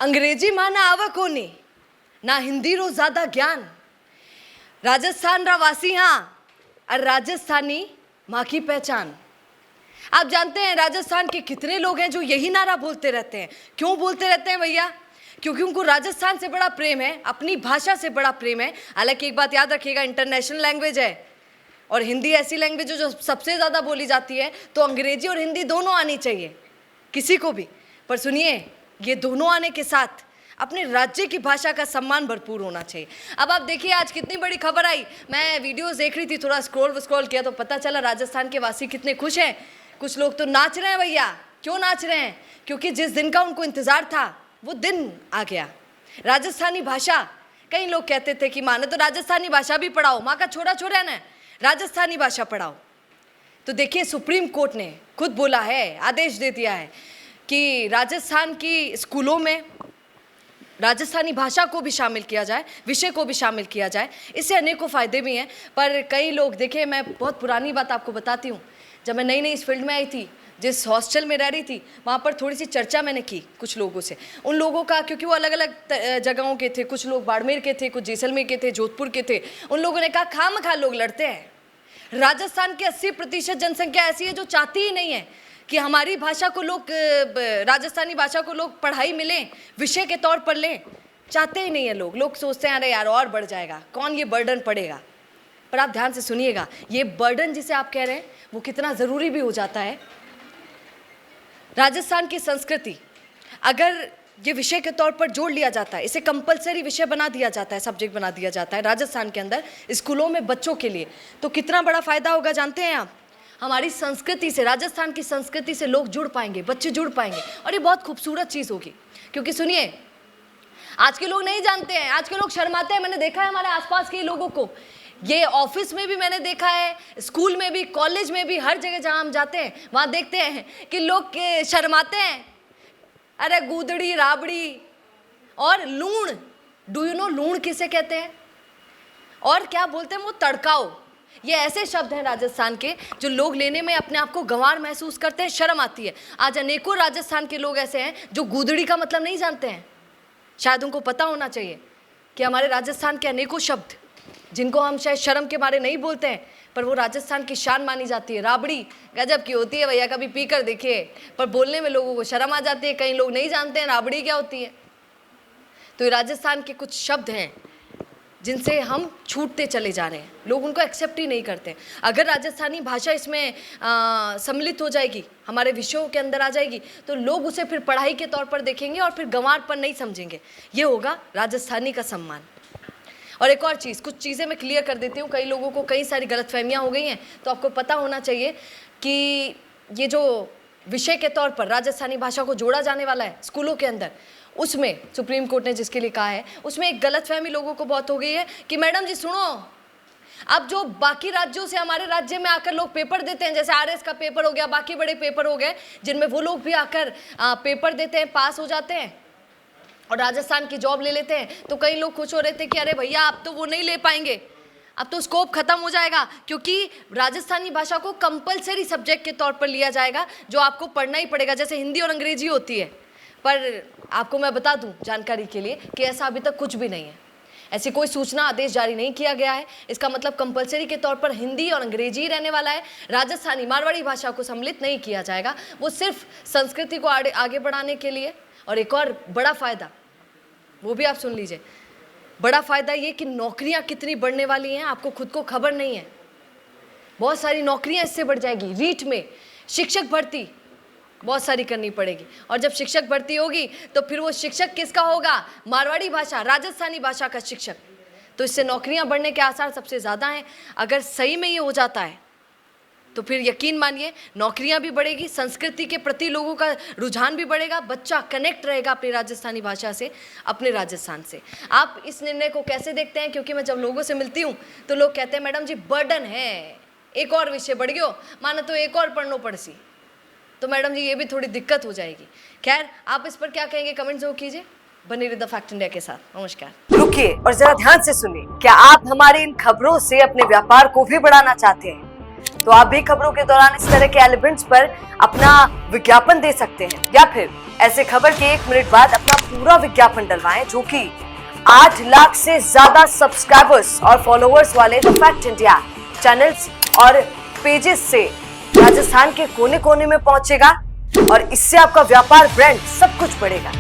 अंग्रेजी माना आवकोनी ना हिंदी रो ज्यादा ज्ञान। राजस्थान रवासी हाँ और राजस्थानी माँ की पहचान। आप जानते हैं राजस्थान के कितने लोग हैं जो यही नारा बोलते रहते हैं। क्यों बोलते रहते हैं भैया? क्योंकि उनको राजस्थान से बड़ा प्रेम है, अपनी भाषा से बड़ा प्रेम है। हालांकि एक बात याद रखिएगा, इंटरनेशनल लैंग्वेज है और हिंदी ऐसी लैंग्वेज है जो सबसे ज़्यादा बोली जाती है, तो अंग्रेजी और हिंदी दोनों आनी चाहिए किसी को भी। पर सुनिए, ये दोनों आने के साथ अपने राज्य की भाषा का सम्मान भरपूर होना चाहिए। अब आप देखिए आज कितनी बड़ी खबर आई। मैं वीडियोस देख रही थी, थोड़ा स्क्रॉल किया तो पता चला राजस्थान के वासी कितने खुश हैं। कुछ लोग तो नाच रहे हैं भैया। क्यों नाच रहे हैं? क्योंकि जिस दिन का उनको इंतज़ार था वो दिन आ गया। राजस्थानी भाषा, कई लोग कहते थे कि माँ ने तो राजस्थानी भाषा भी पढ़ाओ, माँ का छोरा छोरा है ना, राजस्थानी भाषा पढ़ाओ। तो देखिए सुप्रीम कोर्ट ने खुद बोला है, आदेश दे दिया है कि राजस्थान की स्कूलों में राजस्थानी भाषा को भी शामिल किया जाए, विषय को भी शामिल किया जाए। इससे अनेकों फ़ायदे भी हैं। पर कई लोग, देखिए मैं बहुत पुरानी बात आपको बताती हूँ। जब मैं नई नई इस फील्ड में आई थी, जिस हॉस्टल में रह रही थी, वहाँ पर थोड़ी सी चर्चा मैंने की कुछ लोगों से। उन लोगों का, क्योंकि वो अलग अलग जगहों के थे, कुछ लोग बाड़मेर के थे, कुछ जैसलमेर के थे, जोधपुर के थे। उन लोगों ने कहा खामखा लोग लड़ते हैं। राजस्थान की 80% जनसंख्या ऐसी है जो चाहती ही नहीं है कि हमारी भाषा को लोग, राजस्थानी भाषा को लोग पढ़ाई में लें, विषय के तौर पर लें। चाहते ही नहीं है लोग। लोग सोचते हैं अरे यार और बढ़ जाएगा, कौन ये बर्डन पड़ेगा। पर आप ध्यान से सुनिएगा, ये बर्डन जिसे आप कह रहे हैं वो कितना ज़रूरी भी हो जाता है। राजस्थान की संस्कृति अगर ये विषय के तौर पर जोड़ लिया जाता है, इसे कंपलसरी विषय बना दिया जाता है, सब्जेक्ट बना दिया जाता है राजस्थान के अंदर स्कूलों में बच्चों के लिए, तो कितना बड़ा फ़ायदा होगा जानते हैं आप? हमारी संस्कृति से, राजस्थान की संस्कृति से लोग जुड़ पाएंगे, बच्चे जुड़ पाएंगे और ये बहुत खूबसूरत चीज़ होगी। क्योंकि सुनिए, आज के लोग नहीं जानते हैं, आज के लोग शर्माते हैं। मैंने देखा है हमारे आसपास के लोगों को, ये ऑफिस में भी मैंने देखा है, स्कूल में भी, कॉलेज में भी, हर जगह जहाँ हम जाते हैं वहाँ देखते हैं कि लोग शर्माते हैं। अरे गूदड़ी, राबड़ी और लूण, डू यू नो लूण किसे कहते हैं? और क्या बोलते हैं वो, तड़काओ। ये ऐसे शब्द हैं राजस्थान के जो लोग लेने में अपने आप को गंवार महसूस करते हैं, शर्म आती है। आज अनेकों राजस्थान के लोग ऐसे हैं जो गूदड़ी का मतलब नहीं जानते हैं। शायद उनको पता होना चाहिए कि हमारे राजस्थान के अनेकों शब्द जिनको हम शायद शर्म के बारे नहीं बोलते हैं, पर वो राजस्थान की शान मानी जाती है। राबड़ी गजब की होती है भैया, कभी पी कर देखिए, पर बोलने में लोगों को शर्म आ जाती है। कई लोग नहीं जानते हैं राबड़ी क्या होती है। तो ये राजस्थान के कुछ शब्द हैं जिनसे हम छूटते चले जा रहे हैं, लोग उनको एक्सेप्ट ही नहीं करते। अगर राजस्थानी भाषा इसमें सम्मिलित हो जाएगी, हमारे विषयों के अंदर आ जाएगी, तो लोग उसे फिर पढ़ाई के तौर पर देखेंगे और फिर गंवारपन नहीं समझेंगे। ये होगा राजस्थानी का सम्मान। और एक और चीज़, कुछ चीज़ें मैं क्लियर कर देती हूँ। कई लोगों को कई सारी गलतफहमियाँ हो गई हैं, तो आपको पता होना चाहिए कि ये जो विषय के तौर पर राजस्थानी भाषा को जोड़ा जाने वाला है स्कूलों के अंदर, उसमें सुप्रीम कोर्ट ने जिसके लिए कहा है, उसमें एक गलतफहमी लोगों को बहुत हो गई है कि मैडम जी सुनो, अब जो बाकी राज्यों से हमारे राज्य में आकर लोग पेपर देते हैं, जैसे आरएस का पेपर हो गया, बाकी बड़े पेपर हो गए जिनमें वो लोग भी आकर पेपर देते हैं, पास हो जाते हैं और राजस्थान की जॉब ले लेते हैं, तो कई लोग खुश हो रहे थे कि अरे भैया अब तो वो नहीं ले पाएंगे, अब तो स्कोप खत्म हो जाएगा, क्योंकि राजस्थानी भाषा को कंपलसरी सब्जेक्ट के तौर पर लिया जाएगा जो आपको पढ़ना ही पड़ेगा, जैसे हिंदी और अंग्रेजी होती है। पर आपको मैं बता दूं जानकारी के लिए कि ऐसा अभी तक कुछ भी नहीं है। ऐसी कोई सूचना, आदेश जारी नहीं किया गया है। इसका मतलब कंपलसरी के तौर पर हिंदी और अंग्रेजी ही रहने वाला है। राजस्थानी, मारवाड़ी भाषा को सम्मिलित नहीं किया जाएगा। वो सिर्फ संस्कृति को आगे बढ़ाने के लिए। और एक और बड़ा फ़ायदा, वो भी आप सुन लीजिए, बड़ा फ़ायदा ये कि नौकरियां कितनी बढ़ने वाली हैं, आपको खुद को खबर नहीं है। बहुत सारी नौकरियां इससे बढ़ जाएगी। रीट में शिक्षक भर्ती बहुत सारी करनी पड़ेगी, और जब शिक्षक भर्ती होगी तो फिर वो शिक्षक किसका होगा? मारवाड़ी भाषा, राजस्थानी भाषा का शिक्षक। तो इससे नौकरियां बढ़ने के आसार सबसे ज़्यादा हैं। अगर सही में ये हो जाता है तो फिर यकीन मानिए नौकरियां भी बढ़ेगी, संस्कृति के प्रति लोगों का रुझान भी बढ़ेगा, बच्चा कनेक्ट रहेगा अपनी राजस्थानी भाषा से, अपने राजस्थान से। आप इस निर्णय को कैसे देखते हैं? क्योंकि मैं जब लोगों से मिलती हूँ तो लोग कहते हैं मैडम जी बर्डन है, एक और विषय बढ़ गयो, माना तो एक और पढ़नो पड़सी, तो मैडम जी ये भी थोड़ी दिक्कत हो जाएगी। खैर, आप इस पर क्या कहेंगे कमेंट जरूर कीजिए। बने रहिए द फैक्ट इंडिया के साथ। नमस्कार। रुकिए और जरा ध्यान से सुनिए, क्या आप हमारी इन खबरों से अपने व्यापार को भी बढ़ाना चाहते हैं? तो आप भी खबरों के दौरान इस तरह के एलिमेंट्स पर अपना विज्ञापन दे सकते हैं, या फिर ऐसे खबर के 1 मिनट बाद अपना पूरा विज्ञापन डलवाएं, जो कि 8 लाख से ज्यादा सब्सक्राइबर्स और फॉलोअर्स वाले द फैक्ट इंडिया चैनल्स और पेजेस से राजस्थान के कोने कोने में पहुंचेगा और इससे आपका व्यापार, ब्रांड सब कुछ बढ़ेगा।